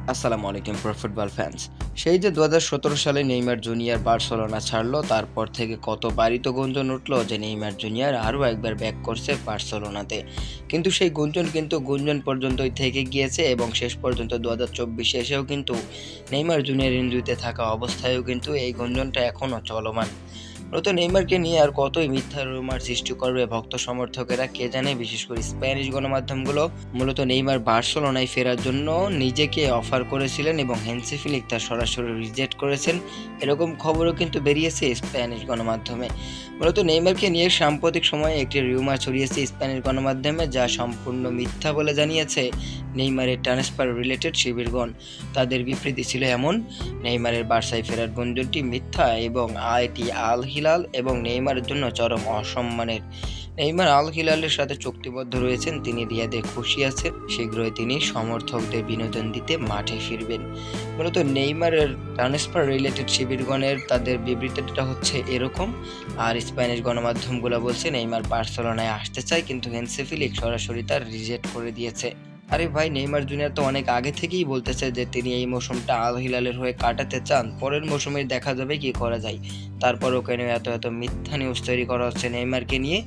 আসসালামু আলাইকুম pro football fans. সেই যে ২০১৭ সালে নেইমার জুনিয়র বার্সেলোনা ছাড়লো, তারপর থেকে কতবারই তো গুঞ্জন উঠলো যে নেইমার জুনিয়র আরও একবার ব্যাক করছে বার্সেলোনাতে। কিন্তু সেই গুঞ্জন গুঞ্জন পর্যন্তই থেকে গিয়েছে এবং শেষ পর্যন্ত ২০২৪ এসেও কিন্তু নেইমার জুনিয়র ইনজুরিতে থাকা অবস্থায়ও কিন্তু এই গুঞ্জনটা এখনও চলমান। মূলত নেইমারকে নিয়ে আর কতই মিথ্যা রুমার সৃষ্টি করবে ভক্ত সমর্থকেরা কে জানে। বিশেষ করে স্প্যানিশ গণমাধ্যমগুলো মূলত নেইমার বার্সেলোনায় ফেরার জন্য নিজেকে অফার করেছিলেন এবং হ্যান্সি ফ্লিক তা সরাসরি রিজেক্ট করেছেন, এরকম খবরও কিন্তু বেরিয়েছে স্প্যানিশ গণমাধ্যমে। মূলত নেইমারকে নিয়ে সাম্প্রতিক সময়ে একটি রিউমার ছড়িয়েছে স্প্যানিশ গণমাধ্যমে, যা সম্পূর্ণ মিথ্যা বলে জানিয়েছে নেইমারের ট্রান্সফার রিলেটেড শিবিরগণ। তাদের বিবৃতি ছিল এমন: নেইমারের বার্সায় ফেরার গুঞ্জনটি মিথ্যা এবং এটি আল হিলাল এবং নেইমারের জন্য চরম অসম্মানের। নেইমার আল হিলালের সাথে চুক্তিবদ্ধ রয়েছেন, তিনি রিয়াদে খুশি আছেন, শীঘ্রই তিনি সমর্থকদের বিনোদন দিতে মাঠে ফিরবেন। মূলত নেইমারের ট্রান্সফার রিলেটেড শিবিরগণের তাদের বিবৃতিটা হচ্ছে এরকম। আর স্প্যানিশ গণমাধ্যমগুলো বলছে নেইমার বার্সেলোনায় আসতে চায়, কিন্তু হ্যান্সি ফ্লিক সরাসরি তার রিজেক্ট করে দিয়েছে। আরে ভাই, নেইমার জুনিয়র তো অনেক আগে থেকেই বলতেছে যে তিনি এই মৌসুমটা আল হিলালের হয়ে কাটাতে চান, পরের মৌসুমে দেখা যাবে কি করা যায়। তারপরও কেন এত মিথ্যা নিউজ তৈরি করা হচ্ছে নেইমারকে নিয়ে,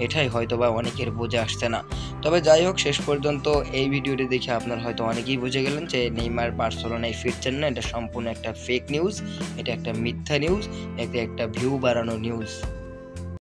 এটাই হয়তোবা অনেকের বুঝে আসছে না। তবে যাই হোক, শেষ পর্যন্ত এই ভিডিওটি দেখে আপনার হয়তো অনেকেই বুঝে গেলেন যে নেইমার বার্সেলোনায় ফিরছেন না, এটা সম্পূর্ণ একটা ফেক নিউজ, এটা একটা মিথ্যা নিউজ, এটা একটা ভিউ বাড়ানো নিউজ।